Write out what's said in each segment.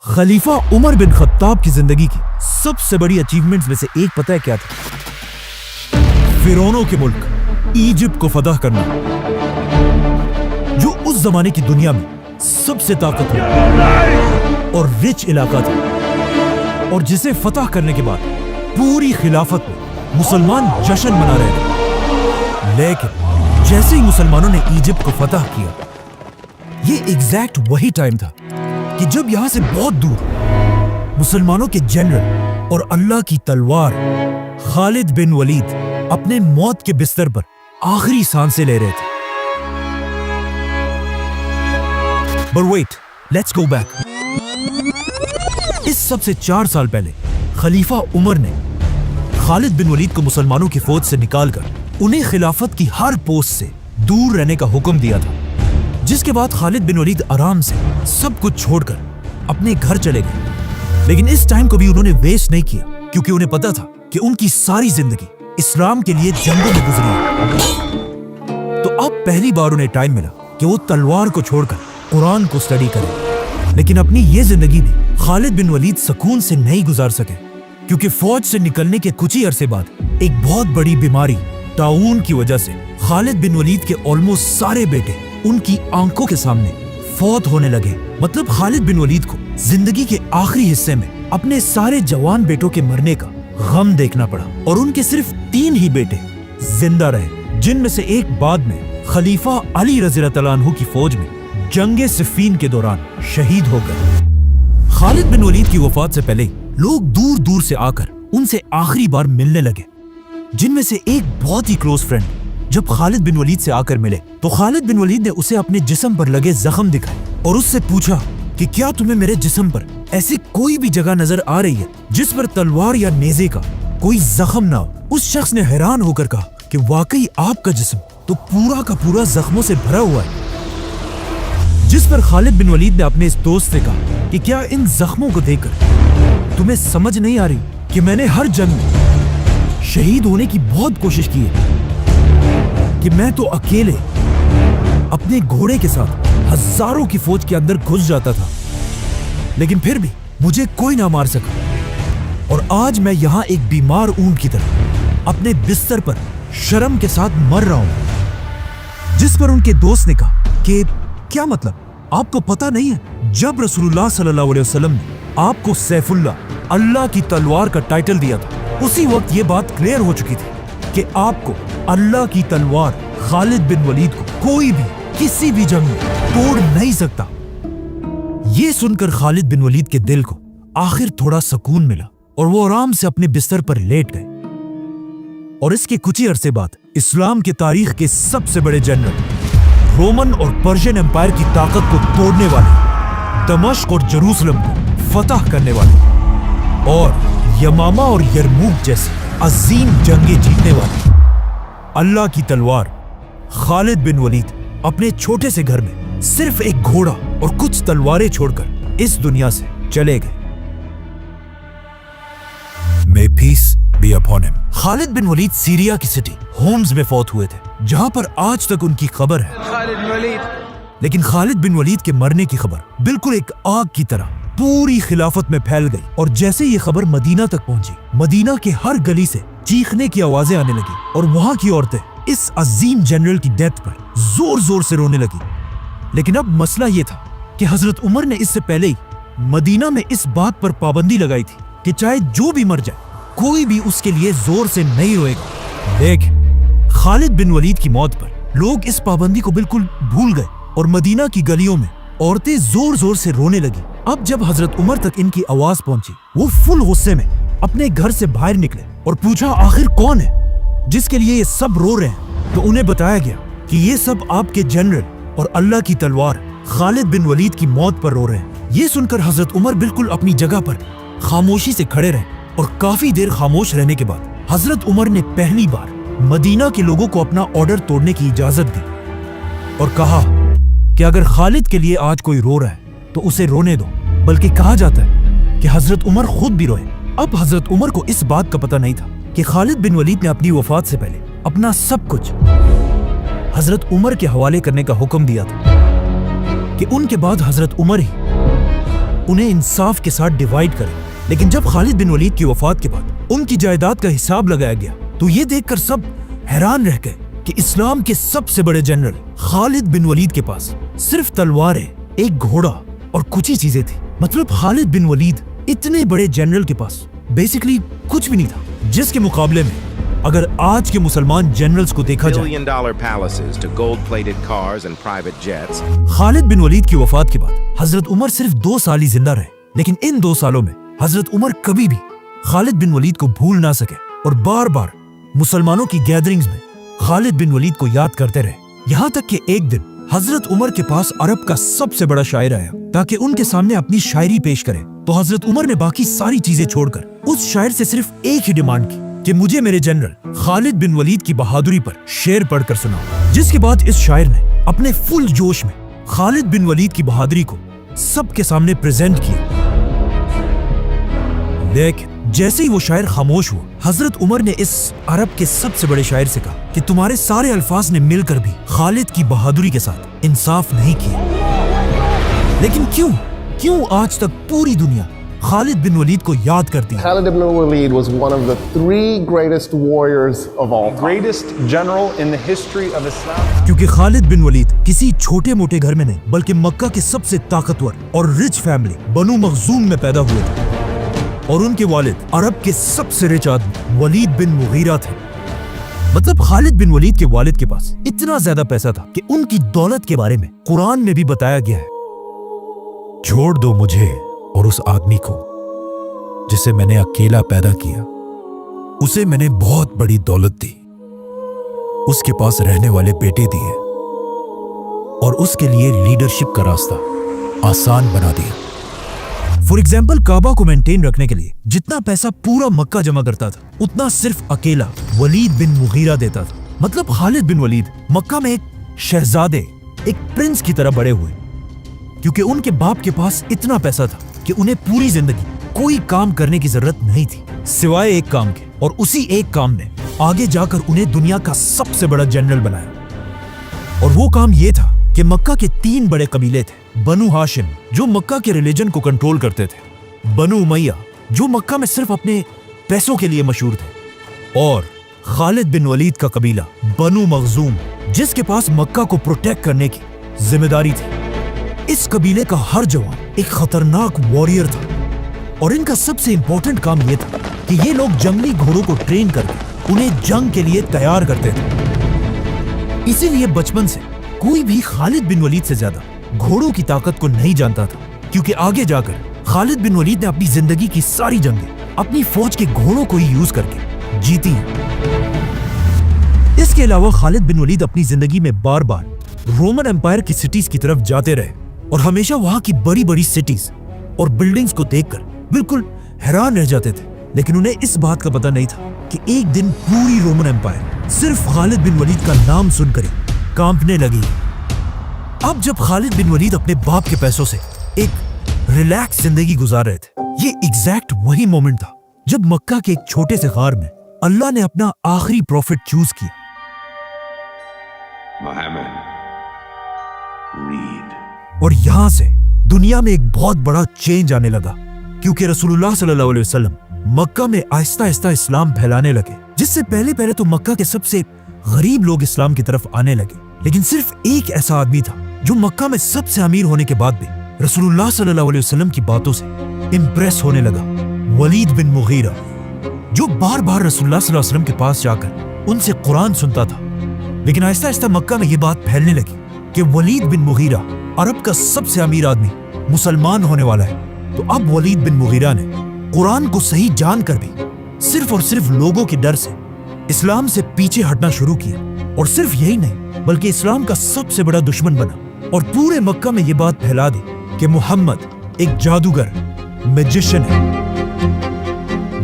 खलीफा Umar bin Khattab की जिंदगी की सबसे बड़ी अचीवमेंट्स में से एक पता है क्या था? फिरौनों के मुल्क इजिप्ट को फतह करना, जो उस जमाने की दुनिया में सबसे ताकतवर और रिच इलाका था और जिसे फतह करने के बाद पूरी खिलाफत में मुसलमान जश्न मना रहे थे। लेकिन जैसे ही मुसलमानों ने इजिप्ट को फतह किया, ये एग्जैक्ट वही टाइम था कि जब यहां से बहुत दूर मुसलमानों के जनरल और अल्लाह की तलवार खालिद बिन वलीद अपने मौत के बिस्तर पर आखिरी सांसें ले रहे थे। But wait, let's go back. इस सबसे 4 साल पहले खलीफा उमर ने खालिद बिन वलीद को मुसलमानों की फौज से निकालकर उन्हें खिलाफत की हर पोस्ट से दूर रहने का हुक्म दिया था, जिसके बाद खालिद बिन वलीद आराम से सब कुछ छोड़कर अपने घर चले गए। लेकिन इस टाइम को भी उन्होंने वेस्ट नहीं किया, क्योंकि उन्हें पता था कि उनकी सारी जिंदगी इस्लाम के लिए जंगों में गुजरी है। तो अब पहली बार उन्हें टाइम मिला कि वो तलवार को छोड़कर कुरान को स्टडी करें। लेकिन अपनी ये जिंदगी भी खालिद बिन वलीद सुकून से नहीं गुजार सके, क्योंकि फौज से निकलने के कुछ ही अरसे बाद एक बहुत बड़ी बीमारी ताउन की वजह से खालिद बिन वलीद के ऑलमोस्ट सारे बेटे उनकी आंखों के सामने फौत होने लगे। मतलब खालिद बिन वलीद को जिंदगी के आखिरी हिस्से में अपने सारे जवान बेटों के मरने का गम देखना पड़ा और उनके सिर्फ 3 ही बेटे जिंदा रहे, जिनमें से एक बाद में खलीफा अली रज़ियल्लाहु अन्हु की फौज में जंगे सिफ़ीन के दौरान शहीद हो गए। खालिद बिन वलीद की वफात से पहले लोग दूर दूर से आकर उनसे आखिरी बार मिलने लगे, जिनमें से एक बहुत ही क्लोज फ्रेंड जब खालिद बिन वलीद से आकर मिले तो खालिद बिन वलीद ने उसे अपने जिस्म पर लगे जख्म दिखाए और उससे पूछा कि क्या तुम्हें मेरे जिस्म पर ऐसी कोई भी जगह नजर आ रही है जिस पर तलवार या नेज़े का कोई जख्म ना हो। उस शख्स ने हैरान होकर कहा कि वाकई आपका जिस्म तो पूरा का पूरा जख्मों से भरा हुआ है। जिस पर खालिद बिन वलीद ने अपने इस दोस्त से कहा कि क्या इन जख्मों को देखकर तुम्हें समझ नहीं आ रही कि मैंने हर जंग में शहीद होने की बहुत कोशिश की है, कि मैं तो अकेले अपने घोड़े के साथ हजारों की फौज के अंदर घुस जाता था, लेकिन फिर भी मुझे कोई ना मार सका और आज मैं यहाँ एक बीमार ऊंट की तरह अपने बिस्तर पर शर्म के साथ मर रहा हूं। जिस पर उनके दोस्त ने कहा कि क्या मतलब, आपको पता नहीं है जब रसूलुल्लाह सल्लल्लाहु अलैहि वसल्लम ने आपको सैफुल्लाह, अल्लाह की तलवार का टाइटल दिया था, उसी वक्त ये बात क्लियर हो चुकी थी कि आपको अल्लाह की तलवार खालिद बिन वलीद को कोई भी किसी भी जंग में तोड़ नहीं सकता। ये सुनकर खालिद बिन वलीद के दिल को आखिर थोड़ा सुकून मिला और वो आराम से अपने बिस्तर पर लेट गए। और इसके कुछ ही अरसे बाद इस्लाम के तारीख के सबसे बड़े जनरल, रोमन और पर्शियन एम्पायर की ताकत को तोड़ने वाले, दमिश्क और जेरूसलम को फतह करने वाले और यमामा और यरमूक जैसी अजीम जंगें जीतने वाले अल्लाह की तलवार खालिद बिन वलीद अपने छोटे से घर में सिर्फ एक घोड़ा और कुछ तलवारें छोड़कर इस दुनिया से चले गए। May peace be upon him. Khalid bin Walid Syria की सिटी होम्स में फौत हुए थे, जहां पर आज तक उनकी खबर है। लेकिन खालिद बिन वलीद के मरने की खबर बिल्कुल एक आग की तरह पूरी खिलाफत में फैल गई और जैसे ये खबर मदीना तक पहुंची, मदीना के हर गली से चीखने की आवाजें आने लगी और वहां की औरतें इस अजीम जनरल की डेथ पर जोर जोर से रोने लगी। लेकिन अब मसला ये था कि हजरत उमर ने इससे पहले ही मदीना में इस बात पर पाबंदी लगाई थी कि चाहे जो भी मर जाए, कोई भी उसके लिए जोर से नहीं रोएगा। देख, खालिद बिन वलीद की मौत पर लोग इस पाबंदी को बिल्कुल भूल गए और मदीना की गलियों में औरतें जोर जोर से रोने लगी। अब जब हजरत उमर तक इनकी आवाज पहुंची, वो फुल गुस्से में अपने घर से बाहर निकले और पूछा आखिर कौन है जिसके लिए ये सब रो रहे हैं। तो उन्हें बताया गया कि ये सब आपके जनरल और अल्लाह की तलवार खालिद बिन वलीद की मौत पर रो रहे हैं। ये सुनकर हजरत उमर बिल्कुल अपनी जगह पर खामोशी से खड़े रहे और काफी देर खामोश रहने के बाद हजरत उमर ने पहली बार मदीना के लोगों को अपना ऑर्डर तोड़ने की इजाजत दी और कहा कि अगर खालिद के लिए आज कोई रो रहा है तो उसे रोने दो। बल्कि कहा जाता है कि हजरत उमर खुद भी रोए। अब हजरत उमर को इस बात का पता नहीं था कि खालिद बिन वलीद ने अपनी वफात से पहले अपना सब कुछ हजरत उमर के हवाले करने का हुक्म दिया था, कि उनके बाद हजरत उमर ही انہیں انصاف کے ساتھ ڈیوائیڈ کرے. لیکن جب خالد بن ولید کی وفات کے بعد ان کی جائیداد کا حساب لگایا گیا تو یہ دیکھ کر سب حیران رہ گئے کہ اسلام کے سب سے بڑے جنرل خالد بن ولید کے پاس صرف تلواریں، ایک گھوڑا اور کچھ ہی چیزیں تھی. مطلب خالد بن ولید اتنے بڑے جنرل کے پاس بیسیکلی کچھ بھی نہیں تھا، جس کے مقابلے میں اگر آج کے مسلمان جنرلز کو دیکھا جائے. خالد بن ولید کی وفات کے بعد حضرت عمر صرف 2 سال ہی زندہ رہے، لیکن ان 2 سالوں میں حضرت عمر کبھی بھی خالد بن ولید کو بھول نہ سکے اور بار بار مسلمانوں کی گیدرنگز میں خالد بن ولید کو یاد کرتے رہے. یہاں تک کہ ایک دن حضرت عمر کے پاس عرب کا سب سے بڑا شاعر آیا تاکہ ان کے سامنے اپنی شاعری پیش کرے. تو حضرت عمر نے باقی ساری چیزیں چھوڑ کر اس شاعر سے صرف ایک ہی ڈیمانڈ کی کہ مجھے میرے جنرل خالد بن ولید کی بہادری پر شعر پڑھ کر سناؤ. جس کے بعد اس شاعر نے اپنے فل جوش میں خالد بن ولید کی بہادری کو سب کے سامنے پریزنٹ کیا. لیکن جیسے ہی وہ شاعر خاموش ہوا، حضرت عمر نے اس عرب کے سب سے بڑے شاعر سے کہا کہ تمہارے سارے الفاظ نے مل کر بھی خالد کی بہادری کے ساتھ انصاف نہیں کیا. لیکن کیوں آج تک پوری دنیا خالد بن ولید کو یاد کرتی ہے؟ Khalid ibn Walid was one of the 3 greatest warriors of all time. Greatest general in the history of Islam. کیونکہ خالد بن ولید کسی چھوٹے موٹے گھر میں نہیں بلکہ مکہ کے سب سے طاقتور اور رچ فیملی بنو مخزوم میں پیدا ہوئے تھے، اور ان کے والد عرب کے سب سے رچ آدمی ولید بن مغیرہ تھے. مطلب خالد بن ولید کے والد کے پاس اتنا زیادہ پیسہ تھا کہ ان کی دولت کے بارے میں قرآن میں بھی بتایا گیا ہے، چھوڑ دو مجھے اور اس آدمی کو جسے میں نے اکیلا پیدا کیا، اسے میں نے بہت بڑی دولت دی، اس کے پاس رہنے والے بیٹے دیے اور اس کے لیے لیڈرشپ کا راستہ آسان بنا دیا. فور ایگزامپل کعبہ کو مینٹین رکھنے کے لیے جتنا پیسہ پورا مکہ جمع کرتا تھا اتنا صرف اکیلا ولید بن مغیرہ دیتا تھا. مطلب خالد بن ولید مکہ میں ایک شہزادے، ایک پرنس کی طرح بڑے ہوئے، کیونکہ ان کے باپ کے پاس اتنا پیسہ تھا کہ انہیں پوری زندگی کوئی کام کرنے کی ضرورت نہیں تھی سوائے ایک کام کے، اور اسی ایک کام نے آگے جا کر انہیں دنیا کا سب سے بڑا جنرل بنایا. اور وہ کام یہ تھا کہ مکہ کے 3 بڑے قبیلے تھے. بنو ہاشم جو مکہ کے ریلیجن کو کنٹرول کرتے تھے، بنو امیہ جو مکہ میں صرف اپنے پیسوں کے لیے مشہور تھے، اور خالد بن ولید کا قبیلہ بنو مخزوم جس کے پاس مکہ کو پروٹیکٹ کرنے کی ذمہ داری تھی. اس قبیلے کا ہر جوان ایک خطرناک واریر تھا، اور ان کا سب سے امپورٹنٹ کام یہ تھا کہ یہ لوگ جنگلی گھوڑوں کو ٹرین کر کے انہیں جنگ کے لیے تیار کرتے تھے. اسی لیے بچپن سے کوئی بھی خالد بن ولید سے زیادہ گھوڑوں کی طاقت کو نہیں جانتا تھا، کیونکہ آگے جا کر خالد بن ولید نے اپنی زندگی کی ساری جنگیں اپنی فوج کے گھوڑوں کو ہی یوز کر کے جیتی ہیں. اس کے علاوہ خالد بن ولید اپنی زندگی میں بار بار رومن امپائر کی سٹیز کی طرف جاتے رہے، اور ہمیشہ وہاں کی بڑی بڑی سٹیز اور بلڈنگز کو دیکھ کر بالکل حیران رہ جاتے تھے. لیکن انہیں اس بات کا پتہ نہیں تھا کہ ایک دن پوری رومن امپائر صرف خالد بن ولید کا نام سن کر ہی کانپنے لگی. اب جب خالد بن ولید اپنے باپ کے پیسوں سے ایک ریلیکس زندگی گزار رہے تھے، یہ ایگزیکٹ وہی مومنٹ تھا جب مکہ کے ایک چھوٹے سے غار میں اللہ نے اپنا آخری پروفٹ چوز کیا. اور یہاں سے دنیا میں ایک بہت بڑا چینج آنے لگا، کیونکہ رسول اللہ صلی اللہ علیہ وسلم مکہ میں آہستہ آہستہ اسلام پھیلانے لگے. جس سے پہلے تو مکہ کے سب سے غریب لوگ اسلام کی طرف آنے لگے، لیکن صرف ایک ایسا آدمی تھا جو مکہ میں سب سے امیر ہونے کے بعد بھی رسول اللہ صلی اللہ علیہ وسلم کی باتوں سے امپریس ہونے لگا، ولید بن مغیرہ، جو بار بار رسول اللہ صلی اللہ علیہ وسلم کے پاس جا کر ان سے قرآن سنتا تھا. لیکن آہستہ آہستہ مکہ میں یہ بات پھیلنے لگی کہ ولید بن مغیرہ عرب کا سب سے امیر آدمی مسلمان ہونے والا ہے. تو اب ولید بن مغیرہ نے قرآن کو صحیح جان کر بھی صرف اور صرف لوگوں کے ڈر سے اسلام سے پیچھے ہٹنا شروع کیا. اور صرف یہی نہیں بلکہ اسلام کا سب سے بڑا دشمن بنا اور پورے مکہ میں یہ بات پھیلا دی کہ محمد ایک جادوگر، میجیشن ہے.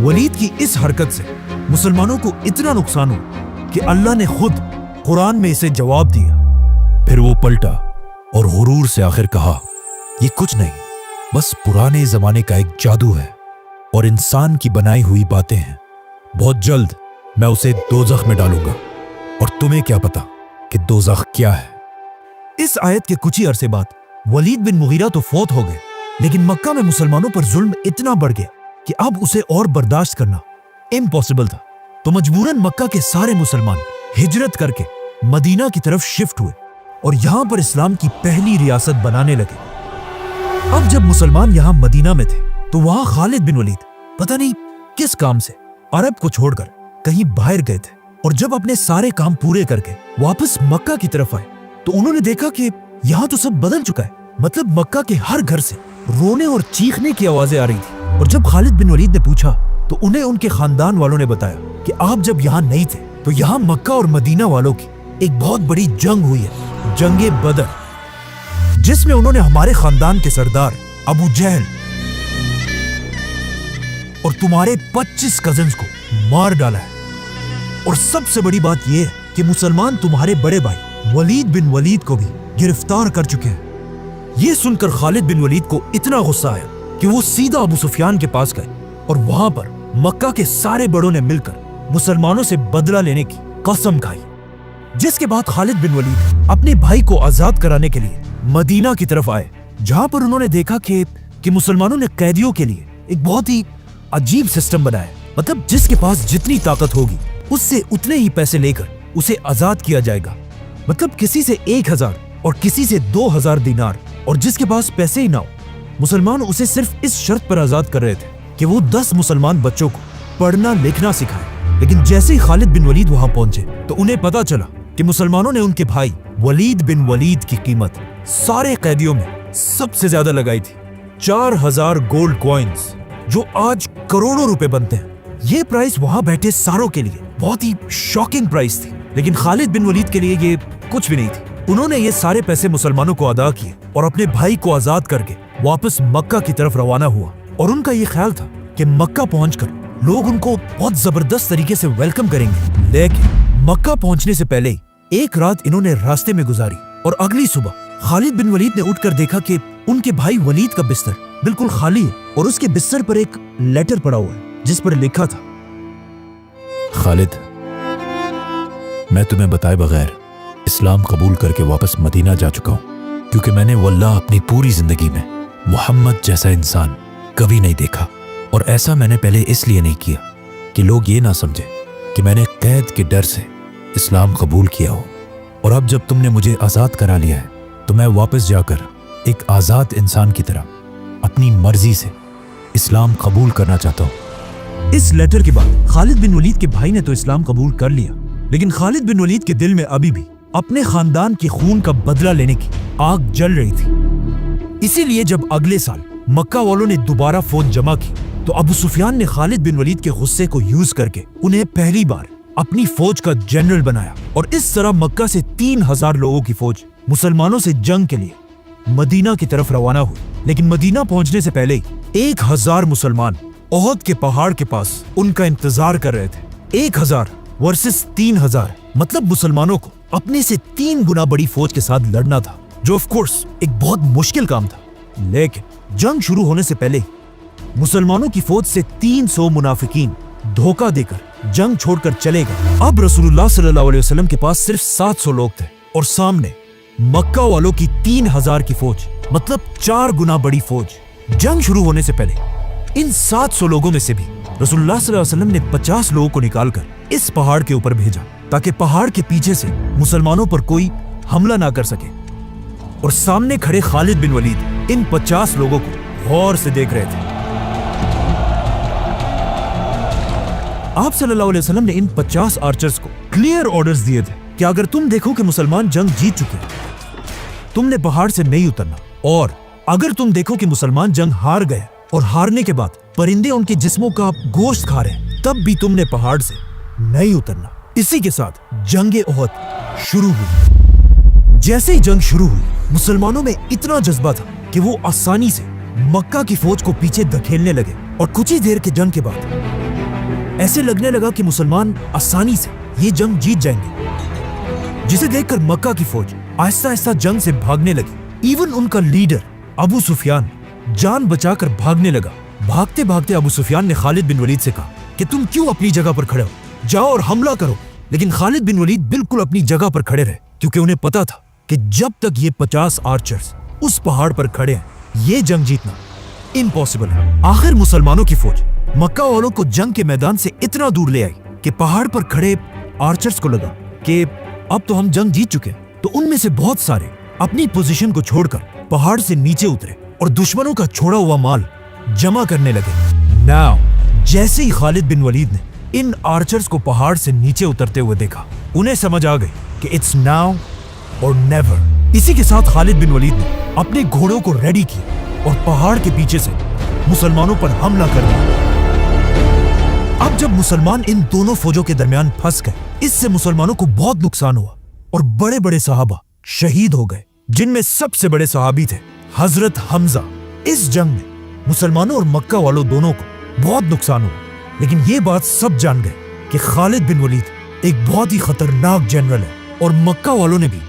ولید کی اس حرکت سے مسلمانوں کو اتنا نقصان ہوا کہ اللہ نے خود قرآن میں اسے جواب دیا. پھر وہ پلٹا اور غرور سے آخر کہا، یہ کچھ نہیں، بس پرانے زمانے کا ایک جادو ہے اور انسان کی بنائی ہوئی باتیں ہیں. بہت جلد میں اسے دوزخ میں ڈالوں گا، اور تمہیں کیا پتا کہ دوزخ کیا ہے. اس آیت کے کچھ ہی عرصے بعد ولید بن مغیرہ تو فوت ہو گئے، लेकिन मक्का में मुसलमानों पर जुल्म इतना बढ़ गया कि अब उसे और बर्दाश्त करना इम्पॉसिबल था। तो मजबूरन मक्का के सारे मुसलमान हिजरत करके मदीना की तरफ शिफ्ट हुए और यहाँ पर इस्लाम की पहली रियासत बनाने लगे। अब जब मुसलमान यहाँ मदीना में थे तो वहाँ खालिद बिन वलीद पता नहीं किस काम से अरब को छोड़कर कहीं बाहर गए थे, और जब अपने सारे काम पूरे करके वापस मक्का की तरफ आए तो उन्होंने देखा कि यहाँ तो सब बदल चुका है। मतलब मक्का के हर घर से रोने और चीखने की आवाजें आ रही थी। और जब खालिद बिन वलीद ने पूछा तो उन्हें उनके खानदान वालों ने बताया कि आप जब यहाँ नहीं थे तो यहाँ मक्का और मदीना वालों की एक बहुत बड़ी जंग हुई है, जंगे बदर, जिसमें उन्होंने हमारे खानदान के सरदार अबू जहल और तुम्हारे 25 कजिन्स को मार डाला है। और सबसे बड़ी बात यह है कि मुसलमान तुम्हारे बड़े भाई वलीद बिन वलीद को भी गिरफ्तार कर चुके हैं। यह सुनकर खालिद बिन वलीद को इतना गुस्सा आया कि वो सीधा अबू सुफियान के पास गए और वहां पर मक्का के सारे बड़ों ने मिलकर मुसलमानों से बदला लेने की कसम खाई। जिसके बाद खालिद बिन वलीद अपने भाई को आजाद कराने के लिए मदीना की तरफ आए, जहां पर उन्होंने देखा कि मुसलमानों ने कैदियों के लिए एक बहुत ही अजीब सिस्टम बनाया। मतलब जिसके पास जितनी ताकत होगी उससे उतने ही पैसे लेकर उसे आजाद किया जाएगा। मतलब किसी से 1000 और किसी से 2000 दिनार, और जिसके पास पैसे ही ना हो मुसलमान उसे सिर्फ इस शर्त पर आजाद कर रहे थे कि वो 10 मुसलमान बच्चों को पढ़ना लिखना सिखाए। लेकिन जैसे ही खालिद बिन वलीद वहां पहुंचे तो उन्हें पता चला कि मुसलमानों ने उनके भाई वलीद बिन वलीद की कीमत सारे कैदियों में सबसे ज्यादा लगाई थी, 4000 गोल्ड कॉइन्स, जो आज करोड़ों रुपए बनते हैं। ये प्राइस वहां बैठे सारों के लिए बहुत ही शॉकिंग प्राइस थी, लेकिन खालिद बिन वलीद के लिए ये कुछ भी नहीं थी। उन्होंने ये सारे पैसे मुसलमानों को अदा किए और अपने भाई को आजाद करके वापस मक्का की तरफ रवाना हुआ। और उनका ये ख्याल था कि मक्का पहुंचकर लोग उनको बहुत जबरदस्त तरीके से वेलकम करेंगे। लेकिन मक्का पहुंचने से पहले ही एक रात इन्होंने रास्ते में गुजारी और अगली सुबह खालिद बिन वलीद ने उठकर देखा कि उनके भाई वलीद का बिस्तर बिल्कुल खाली है और उसके बिस्तर पर एक लेटर पड़ा हुआ है जिस पर लिखा था, खालिद, मैं तुम्हें बताए बगैर इस्लाम कबूल करके वापस मदीना जा चुका हूं, क्योंकि मैंने वल्लाह अपनी पूरी जिंदगी में मोहम्मद जैसा इंसान कभी नहीं देखा। और ऐसा मैंने पहले इसलिए नहीं किया कि लोग ये ना समझे कि मैंने कैद के डर से इस्लाम कबूल किया हो। और अब जब तुमने मुझे आज़ाद करा लिया है तो मैं वापस जाकर एक आज़ाद इंसान की तरह अपनी मर्जी से इस्लाम कबूल करना चाहता हूँ। इस लेटर के बाद खालिद बिन वलीद के भाई ने तो इस्लाम कबूल कर लिया, लेकिन खालिद बिन वलीद के दिल में अभी भी अपने खानदान के खून का बदला लेने की आग जल रही थी। इसीलिए जब अगले साल मक्का वालों ने दोबारा फौज जमा की तो अबू सुफियान ने खालिद बिन वलीद के गुस्से को यूज करके उन्हें पहली बार अपनी फौज का जनरल बनाया। और इस तरह मक्का से 3000 लोगों की फौज मुसलमानों से जंग के लिए मदीना की तरफ रवाना हुई। लेकिन मदीना पहुंचने से पहले ही 1000 मुसलमान ओहद के पहाड़ के पास उनका इंतजार कर रहे थे। 1000 वर्सेस 3000, मतलब मुसलमानों को अपने से 3 गुना बड़ी फौज के साथ लड़ना था, जो ऑफ कोर्स एक बहुत मुश्किल काम था। लेकिन जंग शुरू होने से पहले मुसलमानों की फौज से 300 मुनाफिकीन धोखा देकर जंग छोड़कर चले गए। अब रसूलुल्लाह सल्लल्लाहु अलैहि वसल्लम के पास सिर्फ 700 लोग थे और सामने मक्का वालों की 3000 की फौज, मतलब 4 गुना बड़ी फौज। जंग शुरू होने से पहले इन 700 लोगों में से भी रसूलुल्लाह सल्लल्लाहु अलैहि वसल्लम ने 50 लोगों को निकालकर इस पहाड़ के ऊपर भेजा ताकि पहाड़ के पीछे से मुसलमानों पर कोई हमला ना कर सके। और सामने खड़े खालिद बिन वलीद इन 50 लोगों को गौर से देख रहे थे। आप सल्लल्लाहु अलैहि वसल्लम ने इन 50 आर्चर्स को क्लियर ऑर्डर्स दिए थे कि अगर तुम देखो कि मुसलमान जंग जीत चुके हैं, तुमने पहाड़ से नहीं उतरना, और अगर तुम देखो कि मुसलमान जंग हार गए और हारने के बाद परिंदे उनके जिस्मों का गोश्त खा रहे हैं, तब भी तुमने पहाड़ से नहीं उतरना। इसी के साथ जंगे ओहद शुरू हुई। जैसे ही जंग शुरू हुई, मुसलमानों में इतना जज्बा था कि वो आसानी से मक्का की फौज को पीछे धकेलने लगे। और कुछ ही देर के जंग के बाद ऐसे लगने लगा कि मुसलमान आसानी से ये जंग जीत जाएंगे, जिसे देखकर मक्का की फौज आहिस्ता आहिस्ता जंग से भागने लगी। इवन उनका लीडर अबू सुफियान जान बचाकर भागने लगा। भागते भागते अबू सुफियान ने खालिद बिन वलीद से कहा कि तुम क्यों अपनी जगह पर खड़े हो, जाओ और हमला करो। लेकिन खालिद बिन वलीद बिल्कुल अपनी जगह पर खड़े रहे, क्योंकि उन्हें पता था कि जब तक ये 50 आर्चर्स उस पहाड़ पर खड़े हैं, ये जंग जीतना इम्पॉसिबल है। आखिर मुसलमानों की फौज मक्का वालों को जंग के मैदान से इतना दूर ले आई कि पहाड़ पर खड़े आर्चर्स को लगा कि अब तो हम जंग जीत चुके, तो उनमें से बहुत सारे अपनी पोजीशन को छोड़कर पहाड़ से नीचे उतरे और दुश्मनों का छोड़ा हुआ माल जमा करने लगे। नाउ जैसे ही खालिद बिन वलीद ने इन आर्चर्स को पहाड़ से नीचे उतरते हुए देखा, उन्हें समझ आ गई कि इट्स नाउ और नेवर। इसी के साथ खालिद बिन वलीद ने अपने घोड़ों को रेडी किया और पहाड़ के पीछे से मुसलमानों पर हमला कर दिया। अब जब मुसलमान इन दोनों फौजों के दरमियान फंस गए, इससे मुसलमानों को बहुत नुकसान हुआ और बड़े बड़े सहाबा शहीद हो गए, जिनमें सबसे बड़े सहाबी थे हजरत हमजा। इस जंग में मुसलमानों और मक्का वालों दोनों को बहुत नुकसान हुआ, लेकिन ये बात सब जान गए कि खालिद बिन वलीद एक बहुत ही खतरनाक जनरल है, और मक्का वालों ने भी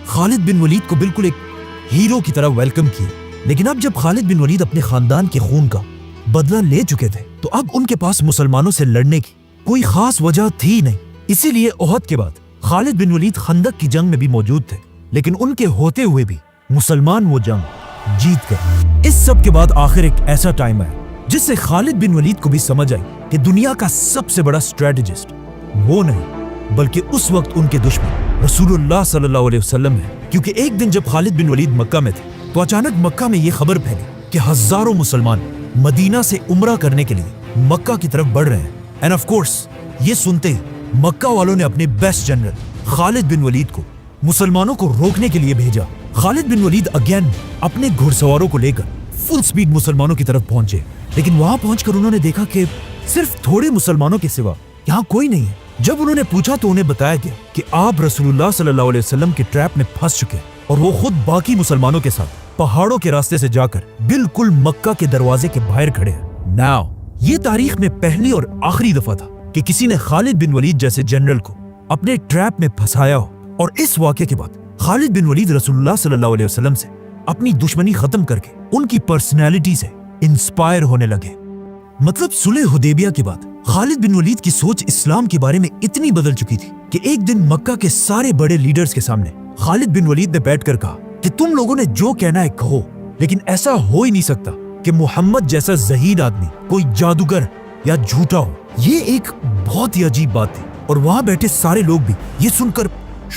खालिद बिन वलीद को बिल्कुल एक हीरो की तरह वेलकम किया। लेकिन अब जब खालिद बिन वलीद अपने खानदान के खून का बदला ले चुके थे, तो अब उनके पास मुसलमानों से लड़ने की कोई खास वजह थी नहीं। इसीलिए ओहद के बाद खालिद बिन वलीद खंदक की जंग में भी मौजूद थे, लेकिन उनके होते हुए भी मुसलमान वो जंग जीत गए। इस सब के बाद आखिर एक ऐसा टाइम आया जिससे खालिद बिन वलीद को भी समझ आई कि दुनिया का सबसे बड़ा स्ट्रेटेजिस्ट वो नहीं, बल्कि उस वक्त उनके दुश्मन रसूलुल्लाह सल्लल्लाहु अलैहि वसल्लम है। क्योंकि एक दिन जब खालिद बिन वलीद मक्का में थे, तो अचानक मक्का में ये खबर फैली कि हजारों मुसलमान मदीना से उम्रा करने के लिए मक्का की तरफ बढ़ रहे हैं। एंड ऑफ कोर्स ये सुनते ही मक्का वालों ने अपने best general Khalid bin Waleed को मुसलमानों को रोकने के लिए भेजा। खालिद बिन वलीद अगेन अपने घुड़सवारों को लेकर फुल स्पीड मुसलमानों की तरफ पहुंचे, लेकिन वहां पहुंचकर उन्होंने देखा कि सिर्फ थोड़े मुसलमानों के सिवा यहाँ कोई नहीं है। जब उन्होंने पूछा तो उन्हें बताया गया कि आप रसूलुल्लाह सल्लल्लाहु अलैहि वसल्लम के ट्रैप में फंस चुके हैं, और वो खुद बाकी मुसलमानों के साथ पहाड़ों के रास्ते से जाकर बिल्कुल मक्का के दरवाजे के बाहर खड़े हैं। नाउ ये तारीख में पहली और आखिरी दफा था कि किसी ने खालिद बिन वलीद जैसे जनरल को अपने ट्रैप में फंसाया हो, और इस वाक़े के बाद खालिद बिन वलीद रसूलुल्लाह सल्लल्लाहु अलैहि वसल्लम से अपनी दुश्मनी खत्म करके उनकी पर्सनैलिटी से इंस्पायर होने लगे। मतलब सुलह हुदैबिया के बाद खालिद बिन वलीद की सोच इस्लाम के बारे में इतनी बदल चुकी थी कि एक दिन मक्का के सारे बड़े लीडर्स के सामने खालिद बिन वलीद ने बैठकर कहा कि तुम लोगों ने जो कहना है कहो, लेकिन ऐसा हो ही नहीं सकता कि मोहम्मद जैसा ज़हीद आदमी कोई जादूगर या झूठा हो। ये एक बहुत ही अजीब बात थी, और वहां बैठे सारे लोग भी ये सुनकर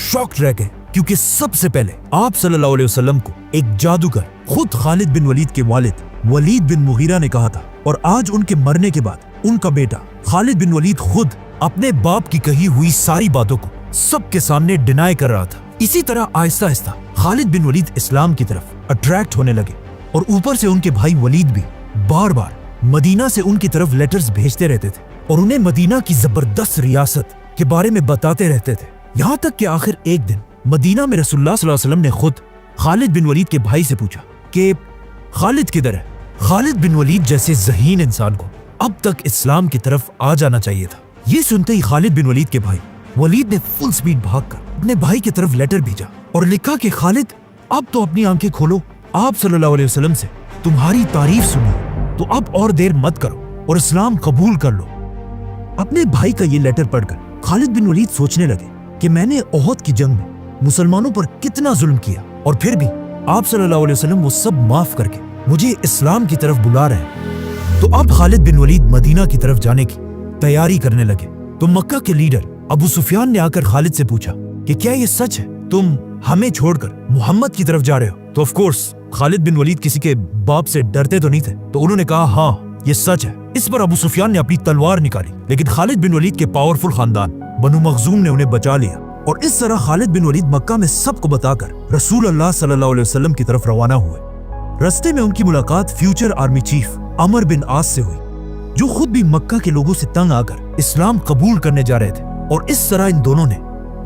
शॉक्ड रह गए, क्योंकि सबसे पहले आप सल्लल्लाहु अलैहि वसल्लम को एक जादूगर खुद खालिद बिन वलीद के वालिद वलीद बिन मुगीरा ने कहा था, और आज उनके मरने के बाद उनका बेटा खालिद बिन वलीद खुद अपने बाप की कही हुई सारी बातों को सबके सामने डिनाई कर रहा था। इसी तरह आहिस्ता आहिस्ता खालिद बिन वलीद इस्लाम की तरफ अट्रैक्ट होने लगे, और ऊपर से उनके भाई वलीद भी बार बार मदीना से उनकी तरफ लेटर्स भेजते रहते थे, और उन्हें मदीना की जबरदस्त रियासत के बारे में बताते रहते थे। यहाँ तक कि आखिर एक दिन मदीना में रसूलुल्लाह सल्लल्लाहु अलैहि वसल्लम ने खुद खालिद बिन वलीद के भाई से पूछा कि खालिद किधर है। खालिद बिन वलीद जैसे ज़हीन इंसान को अब तक इस्लाम की तरफ आ जाना चाहिए था। ये सुनते ही खालिद बिन वलीद के भाई वलीद ने फुल स्पीड भागकर अपने भाई की तरफ लेटर भेजा और लिखा कि खालिद अब तो अपनी आंखें खोलो, आप सल्लल्लाहु अलैहि वसल्लम से तुम्हारी तारीफ सुनी, तो अब और देर मत करो और इस्लाम कबूल कर लो। अपने भाई का ये लेटर पढ़कर खालिद बिन वलीद सोचने लगे कि मैंने ओहद की जंग में मुसलमानों पर कितना जुल्म किया, और फिर भी आप सल्लल्लाहु अलैहि वसल्लम वो सब माफ करके मुझे इस्लाम की तरफ बुला रहे हैं। तो अब खालिद बिन वलीद मदीना की तरफ जाने की तैयारी करने लगे। तो मक्का के लीडर अबू सुफियान ने आकर खालिद से पूछा कि क्या ये सच है, तुम हमें छोड़कर मोहम्मद की तरफ जा रहे हो? तो of course Khalid bin Waleed किसी के बाप से डरते तो नहीं थे, तो उन्होंने कहा हाँ ये सच है। इस पर अबू सुफियान ने अपनी तलवार निकाली, लेकिन खालिद बिन वलीद के पावरफुल खानदान बनु मखजूम ने उन्हें बचा लिया, और इस तरह खालिद बिन वलीद मक्का में सबको बताकर रसूल अल्लाह सल्लल्लाहु अलैहि वसल्लम की तरफ रवाना हुए। रास्ते में उनकी मुलाकात फ्यूचर आर्मी चीफ अमर बिन आस से हुई, जो खुद भी मक्का के लोगों से तंग आकर इस्लाम कबूल करने जा रहे थे, और इस तरह इन दोनों ने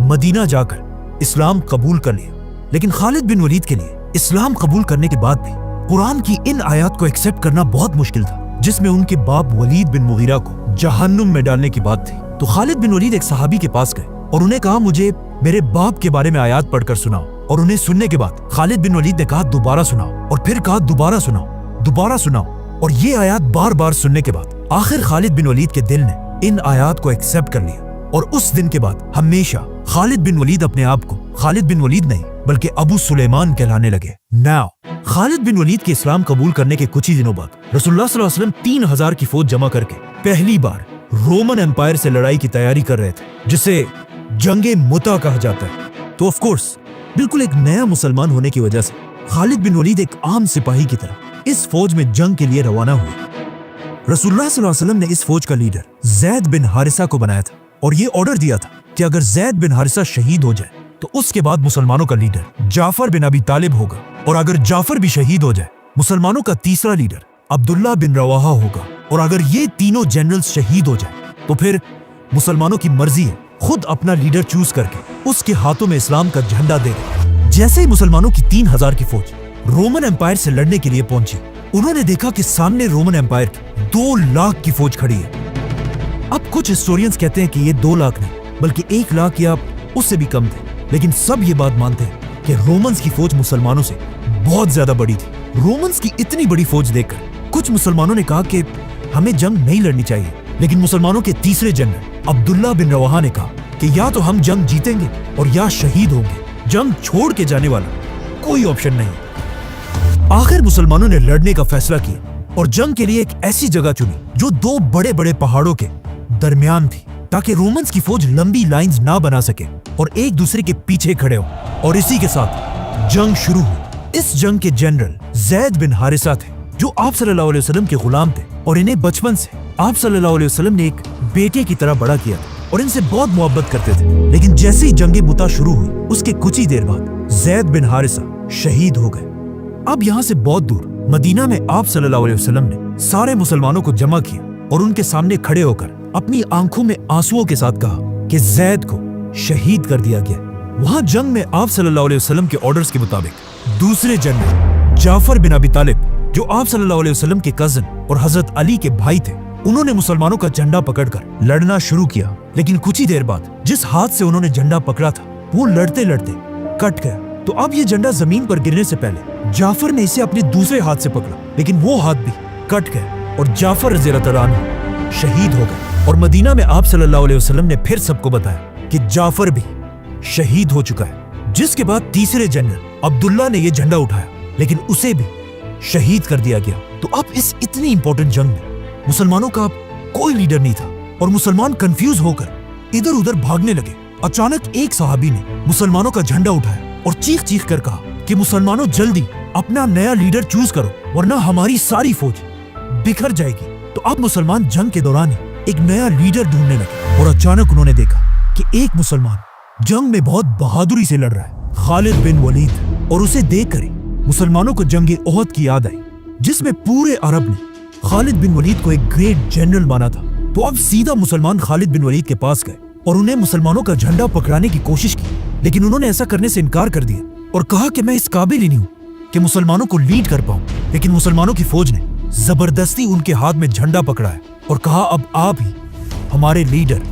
मदीना जाकर इस्लाम कबूल कर लिया। लेकिन खालिद बिन वलीद के लिए इस्लाम कबूल करने के बाद भी कुरान की इन आयत को एक्सेप्ट करना बहुत मुश्किल था, जिसमें उनके बाप वलीद बिन मुगीरा को जहन्नुम में डालने की बात थी। तो खालिद बिन वलीद एक सहाबी के पास गए और उन्हें कहा मुझे मेरे बाप के बारे में आयत पढ़कर सुनाओ, और उन्हें सुनने के बाद खालिद बिन वलीद ने कहा दोबारा सुनाओ, और फिर कहा दोबारा सुनाओ, दोबारा सुनाओ, और ये आयत बार बार सुनने के बाद आखिर खालिद बिन वलीद के दिल ने इन आयत को एक्सेप्ट कर लिया, और उस दिन के बाद हमेशा खालिद बिन वलीद अपने आप को खालिद बिन वलीद नहीं बल्कि अबू सुलेमान कहलाने लगे। नाउ खालिद बिन वलीद के इस्लाम कबूल करने के कुछ ही दिनों बाद रसूलुल्लाह सल्लल्लाहु अलैहि वसल्लम 3000 की फौज जमा करके पहली बार रोमन एम्पायर से लड़ाई की तैयारी कर रहे थे, जिसे जंगे मुता कहा जाता है। तो ऑफ कोर्स बिल्कुल एक नया मुसलमान होने की वजह से खालिद बिन वलीद एक आम सिपाही की तरह इस फौज में जंग के लिए रवाना हुए। रसूलुल्लाह सल्लल्लाहु अलैहि वसल्लम ने इस फौज का लीडर ज़ैद बिन हारिसा को बनाया था और ये ऑर्डर दिया था कि अगर ज़ैद बिन हारिसा शहीद हो जाए तो उसके बाद मुसलमानों का लीडर जाफर बिन अबी तालिब होगा, और अगर जाफर भी शहीद हो जाए मुसलमानों का तीसरा लीडर अब्दुल्ला बिन रवाहा होगा, और अगर ये तीनों जनरल्स शहीद हो जाए तो फिर मुसलमानों की मर्जी है खुद अपना लीडर चूज करके उसके हाथों में इस्लाम का झंडा दे दे। जैसे ही मुसलमानों की 3000 की फौज रोमन एम्पायर से लड़ने के लिए पहुंची, उन्होंने देखा कि सामने रोमन एम्पायर की 2 लाख की फौज खड़ी है। अब कुछ हिस्टोरियंस कहते हैं कि ये 2 लाख नहीं बल्कि 1 लाख या उससे भी कम थे, लेकिन सब ये बात मानते हैं कि रोमन्स की फौज मुसलमानों से बहुत ज्यादा बड़ी थी। रोमन्स की इतनी बड़ी फौज देखकर कुछ मुसलमानों ने कहा कि हमें जंग नहीं लड़नी चाहिए, लेकिन मुसलमानों के तीसरे जनरल अब्दुल्ला बिन रवाहा ने कहा कि या तो हम जंग जीतेंगे और या शहीद होंगे, जंग छोड़ के जाने वाला कोई ऑप्शन नहीं। आखिर मुसलमानों ने लड़ने का फैसला किया और जंग के लिए एक ऐसी जगह चुनी जो 2 बड़े बड़े पहाड़ों के दरमियान थी, ताकि रोमन्स की फौज लंबी लाइंस ना बना सके और एक दूसरे के पीछे खड़े हो। और इसी के साथ जंग शुरू हुई। इस जंग के जनरल ज़ैद बिन हारिसा थे, जो आप सल्लल्लाहु अलैहि वसल्लम के गुलाम थे और इन्हें बचपन से आप सल्लल्लाहु अलैहि वसल्लम ने एक बेटे की तरह बड़ा किया और इनसे बहुत मोहब्बत करते थे। लेकिन जैसे ही जंगे मुता शुरू हुई, उसके कुछ ही देर बाद ज़ैद बिन हारिसा शहीद हो गए। अब यहाँ से बहुत दूर मदीना में आप सल्लल्लाहु अलैहि वसल्लम ने सारे मुसलमानों को जमा किया और उनके सामने खड़े होकर अपनी आंखों में आंसुओं के साथ कहा कि ज़ैद को शहीद कर दिया गया। वहां जंग में आप सल्लल्लाहु अलैहि वसल्लम के ऑर्डर्स के मुताबिक दूसरे जनरल जाफर बिन अबी तालिब, जो आप सल्लल्लाहु अलैहि वसल्लम के कजन और हजरत अली के भाई थे, उन्होंने मुसलमानों का झंडा पकड़कर लड़ना शुरू किया। लेकिन कुछ ही देर बाद जिस हाथ से उन्होंने झंडा पकड़ा था वो लड़ते लड़ते कट गया। तो अब ये झंडा जमीन पर गिरने से पहले जाफर ने इसे अपने दूसरे हाथ से पकड़ा, लेकिन वो हाथ भी कट गया और जाफर रज़ियल्लाहु तआला अन्हु शहीद हो गए। और मदीना में आप सल्लल्लाहु अलैहि वसल्लम ने फिर सबको बताया कि जाफर भी शहीद हो चुका है। जिसके बाद तीसरे जनरल अब्दुल्ला ने यह झंडा उठाया, लेकिन उसे भी शहीद कर दिया गया। तो अब इस इतनी इंपॉर्टेंट जंग में मुसलमानों का कोई लीडर नहीं था और मुसलमान कंफ्यूज होकर इधर उधर भागने लगे। अचानक एक सहाबी ने मुसलमानों का झंडा उठाया और चीख चीख कर कहा कि मुसलमानों जल्दी अपना नया लीडर चूज करो, वरना हमारी सारी फौज बिखर जाएगी। तो अब मुसलमान जंग के दौरान एक नया लीडर ढूंढने लगे और अचानक उन्होंने देखा कि एक मुसलमान जंग में बहुत बहादुरी से लड़ रहा है, खालिद बिन वलीद। और उसे देखकर ही मुसलमानों को जंग ओहद की याद आई, जिसमें पूरे अरब ने खालिद बिन वलीद को एक ग्रेट जनरल माना था। तो अब सीधा मुसलमान खालिद बिन वलीद के पास गए और उन्हें मुसलमानों का झंडा पकड़ाने की कोशिश की, लेकिन उन्होंने ऐसा करने से इनकार कर दिया और कहा कि मैं इस काबिल ही नहीं हूँ कि मुसलमानों को लीड कर पाऊं। लेकिन मुसलमानों की फौज ने जबरदस्ती उनके हाथ में झंडा पकड़ा है और कहा अब आप ही हमारे लीडर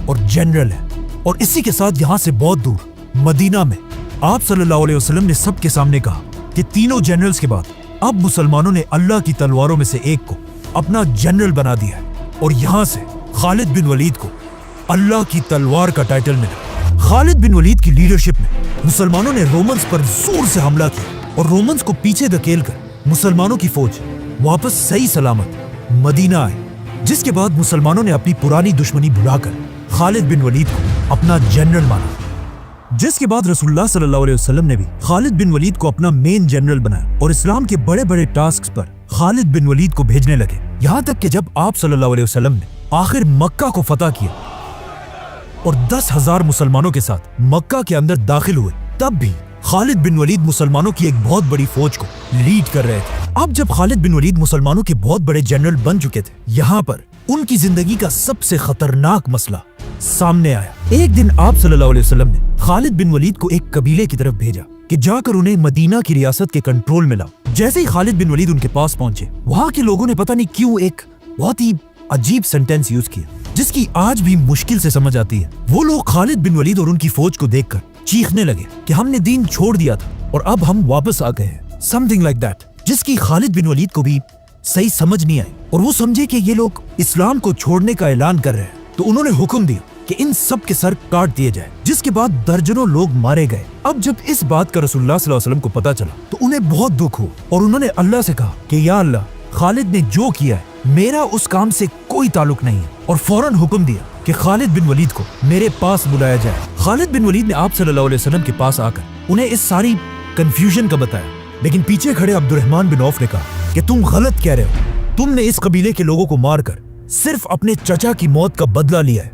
और जनरल हैं। और इसी के साथ यहाँ से बहुत दूर मदीना में आप सल्लल्लाहु अलैहि वसल्लम ने सबके सामने कहा कि तीनों जनरल्स के बाद अब मुसलमानों ने अल्लाह की तलवारों में से एक को अपना जनरल बना दिया है और यहाँ से खालिद बिन वलीद को अल्लाह की तलवार का टाइटल मिला। खालिद बिन वलीद की लीडरशिप में मुसलमानों ने रोमन्स पर जोर से हमला किया और रोमन्स को पीछे धकेलकर मुसलमानों की फौज वापस सही सलामत मदीना आई। जिसके बाद मुसलमानों ने अपनी पुरानी दुश्मनी भुलाकर खालिद बिन वलीद को अपना जनरल माना। जिसके बाद रसूलुल्लाह सल्लल्लाहु अलैहि वसल्लम ने भी खालिद बिन वलीद को अपना मेन जनरल बनाया और इस्लाम के बड़े बड़े टास्क पर खालिद बिन वलीद को भेजने लगे। यहाँ तक कि जब आप सल्लल्लाहु अलैहि वसल्लम ने आखिर मक्का को फतह किया और 10,000 मुसलमानों के साथ मक्का के अंदर दाखिल हुए, तब भी खालिद बिन वलीद मुसलमानों की एक बहुत बड़ी फौज को लीड कर रहे थे। अब जब खालिद बिन वलीद मुसलमानों के बहुत बड़े जनरल बन चुके थे, यहाँ पर उनकी जिंदगी का सबसे खतरनाक मसला सामने आया। एक दिन आप सल्लल्लाहु अलैहि वसल्लम ने खालिद बिन वलीद को एक कबीले की तरफ भेजा कि जाकर उन्हें मदीना की रियासत के कंट्रोल में लाओ। जैसे ही खालिद बिन वलीद उनके पास पहुंचे, वहाँ के लोगों ने पता नहीं क्यों एक बहुत ही अजीब सेंटेंस यूज किया, जिसकी आज भी मुश्किल से समझ आती है। वो लोग खालिद बिन वलीद और उनकी फौज को देखकर चीखने लगे कि हमने दीन छोड़ दिया था और अब हम वापस आ गए हैं, समथिंग लाइक दैट, जिसकी खालिद बिन वलीद को भी सही समझ नहीं आई और वो समझे कि ये लोग इस्लाम को छोड़ने का ऐलान कर रहे हैं। तो उन्होंने हुक्म दिया کہ ان سب کے سر کاٹ دیے جائے، جس کے بعد درجنوں لوگ مارے گئے۔ اب جب اس بات کا رسول اللہ صلی اللہ علیہ وسلم کو پتا چلا تو انہیں بہت دکھ ہوا اور انہوں نے اللہ سے کہا کہ یا اللہ، خالد نے جو کیا ہے میرا اس کام سے کوئی تعلق نہیں ہے، اور فوراً حکم دیا کہ خالد بن ولید کو میرے پاس بلایا جائے۔ خالد بن ولید نے آپ صلی اللہ علیہ وسلم کے پاس آ کر انہیں اس ساری کنفیوژن کا بتایا، لیکن پیچھے کھڑے عبد الرحمن بن عوف نے کہا کہ تم غلط کہہ رہے ہو، تم نے اس قبیلے کے لوگوں کو مار کر صرف اپنے چچا کی موت کا بدلہ لیا ہے،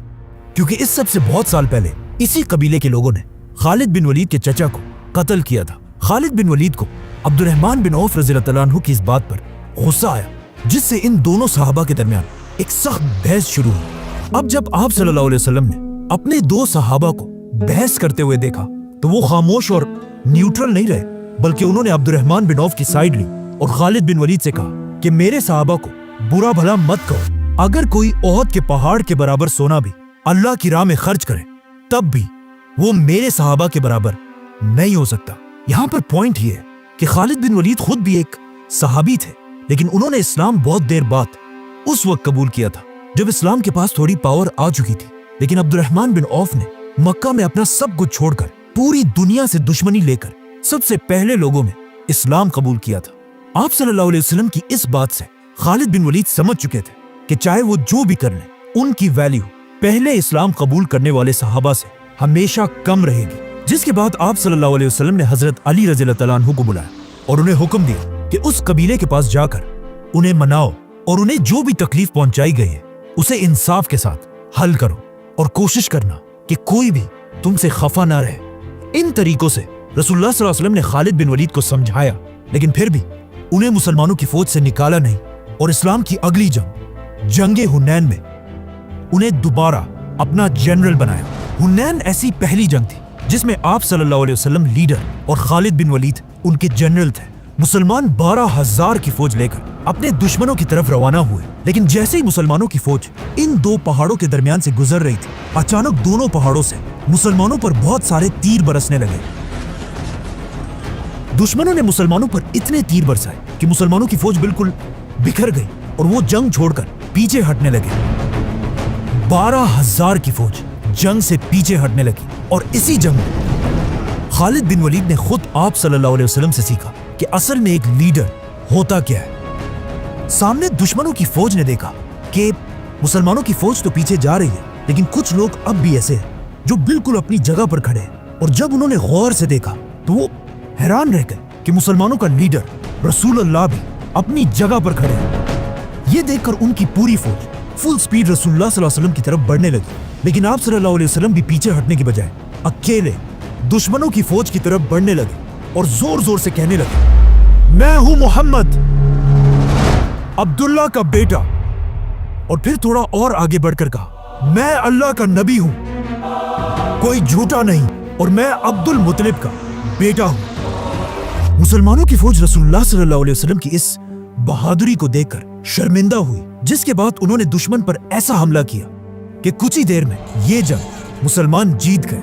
کیونکہ اس سب سے بہت سال پہلے اسی قبیلے کے لوگوں نے خالد بن ولید کے چچا کو قتل کیا تھا۔ خالد بن ولید کو عبد الرحمن بن عوف رضی اللہ عنہ کی اس بات پر غصہ آیا، جس سے ان دونوں صحابہ کے درمیان ایک سخت بحث شروع ہوئی۔ اب جب آپ صلی اللہ علیہ وسلم نے اپنے دو صحابہ کو بحث کرتے ہوئے دیکھا تو وہ خاموش اور نیوٹرل نہیں رہے، بلکہ انہوں نے عبد الرحمن بن عوف کی سائیڈ لی اور خالد بن ولید سے کہا کہ میرے صحابہ کو برا بھلا مت کہو، اگر کوئی احد کے پہاڑ کے برابر سونا بھی اللہ کی راہ میں خرچ کرے تب بھی وہ میرے صحابہ کے برابر نہیں ہو سکتا۔ یہاں پر پوائنٹ یہ ہے کہ خالد بن ولید خود بھی ایک صحابی تھے، لیکن انہوں نے اسلام بہت دیر بعد اس وقت قبول کیا تھا جب اسلام کے پاس تھوڑی پاور آ چکی تھی، لیکن عبد الرحمن بن عوف نے مکہ میں اپنا سب کچھ چھوڑ کر پوری دنیا سے دشمنی لے کر سب سے پہلے لوگوں میں اسلام قبول کیا تھا۔ آپ صلی اللہ علیہ وسلم کی اس بات سے خالد بن ولید سمجھ چکے تھے کہ چاہے وہ جو بھی کر لیں، ان کی ویلیو پہلے اسلام قبول کرنے والے صحابہ سے ہمیشہ کم رہے گی، جس کے بعد آپ صلی اللہ علیہ وسلم نے حضرت علی رضی اللہ عنہ کو بلایا اور انہیں حکم دیا کہ اس قبیلے کے پاس جا کر انہیں مناؤ اور انہیں جو بھی تکلیف پہنچائی گئی ہے اسے انصاف کے ساتھ حل کرو، اور کوشش کرنا کہ کوئی بھی تم سے خفا نہ رہے۔ ان طریقوں سے رسول اللہ صلی اللہ علیہ وسلم نے خالد بن ولید کو سمجھایا، لیکن پھر بھی انہیں مسلمانوں کی فوج سے نکالا نہیں، اور اسلام کی اگلی جنگ حنین میں انہیں دوبارہ اپنا جنرل بنایا۔ حنین ایسی پہلی جنگ تھی جس میں آپ صلی اللہ علیہ وسلم لیڈر اور خالد بن ولید ان کے جنرل تھے۔ مسلمان 12,000 کی فوج لے کر اپنے دشمنوں کی طرف روانہ ہوئے، لیکن جیسے ہی مسلمانوں کی فوج ان دو پہاڑوں کے درمیان سے گزر رہی تھی، اچانک دونوں پہاڑوں سے مسلمانوں پر بہت سارے تیر برسنے لگے۔ دشمنوں نے مسلمانوں پر اتنے تیر برسائے کہ مسلمانوں کی فوج بالکل بکھر گئی اور وہ جنگ چھوڑ کر پیچھے ہٹنے لگے۔ 12,000 کی فوج جنگ سے پیچھے ہٹنے لگی، اور اسی جنگ میں خالد بن ولید نے خود آپ صلی اللہ علیہ وسلم سے سیکھا کہ اصل میں ایک لیڈر ہوتا کیا ہے۔ سامنے دشمنوں کی فوج نے دیکھا کہ مسلمانوں کی فوج تو پیچھے جا رہی ہے، لیکن کچھ لوگ اب بھی ایسے ہیں جو بالکل اپنی جگہ پر کھڑے ہیں، اور جب انہوں نے غور سے دیکھا تو وہ حیران رہ گئے کہ مسلمانوں کا لیڈر رسول اللہ بھی اپنی جگہ پر کھڑے ہیں۔ یہ دیکھ کر ان کی پوری فوج فل سپیڈ رسول اللہ صلی اللہ علیہ وسلم کی طرف بڑھنے لگی، لیکن آپ صلی اللہ علیہ وسلم بھی پیچھے ہٹنے کی بجائے اکیلے دشمنوں کی فوج کی طرف بڑھنے لگے اور زور زور سے کہنے لگے، میں ہوں محمد، عبداللہ کا بیٹا، اور پھر تھوڑا اور آگے بڑھ کر کہا، میں اللہ کا نبی ہوں، کوئی جھوٹا نہیں، اور میں عبد المطلب کا بیٹا ہوں۔ مسلمانوں کی فوج رسول اللہ صلی اللہ علیہ وسلم کی اس بہادری کو دیکھ کر شرمندہ ہوئی، جس کے بعد انہوں نے دشمن پر ایسا حملہ کیا کہ کچھ ہی دیر میں یہ جنگ مسلمان جیت گئے۔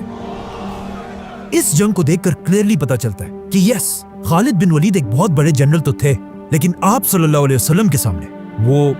اس جنگ کو دیکھ کر کلیئرلی پتا چلتا ہے کہ یس، خالد بن ولید ایک بہت بڑے جنرل تو تھے، لیکن آپ صلی اللہ علیہ وسلم کے سامنے وہ،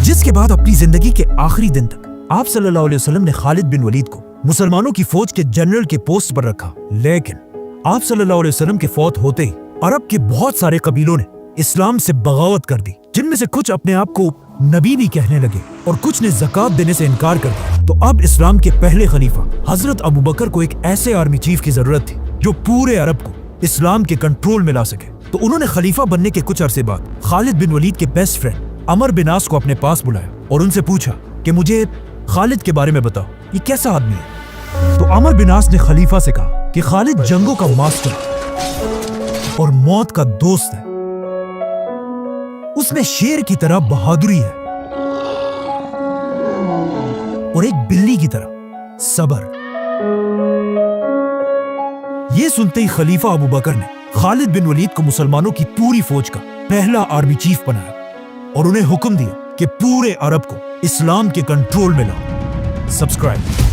جس کے بعد اپنی زندگی کے آخری دن تک آپ صلی اللہ علیہ وسلم نے خالد بن ولید کو مسلمانوں کی فوج کے جنرل کے پوسٹ پر رکھا، لیکن آپ صلی اللہ علیہ وسلم کے فوت ہوتے ہی عرب کے بہت سارے قبیلوں نے اسلام سے بغاوت کر دی، جن میں سے کچھ اپنے آپ کو نبی بھی کہنے لگے اور کچھ نے زکات دینے سے انکار کر دیا۔ تو اب اسلام کے پہلے خلیفہ حضرت ابو بکر کو ایک ایسے آرمی چیف کی ضرورت تھی جو پورے عرب کو اسلام کے کنٹرول میں لا سکے۔ تو انہوں نے خلیفہ بننے کے کچھ عرصے بعد خالد بن ولید کے بیسٹ فرینڈ عمر بن عاص کو اپنے پاس بلایا اور ان سے پوچھا کہ مجھے خالد کے بارے میں بتاؤ، یہ کیسا آدمی ہے؟ تو عمر بن عاص نے خلیفہ سے کہا کہ خالد جنگوں کا ماسٹر اور موت کا دوست ہے، اس میں شیر کی طرح بہادری ہے اور ایک بلی کی طرح صبر۔ یہ سنتے ہی خلیفہ ابو بکر نے خالد بن ولید کو مسلمانوں کی پوری فوج کا پہلا آرمی چیف بنایا اور انہیں حکم دیا کہ پورے عرب کو اسلام کے کنٹرول میں لاؤ۔ سبسکرائب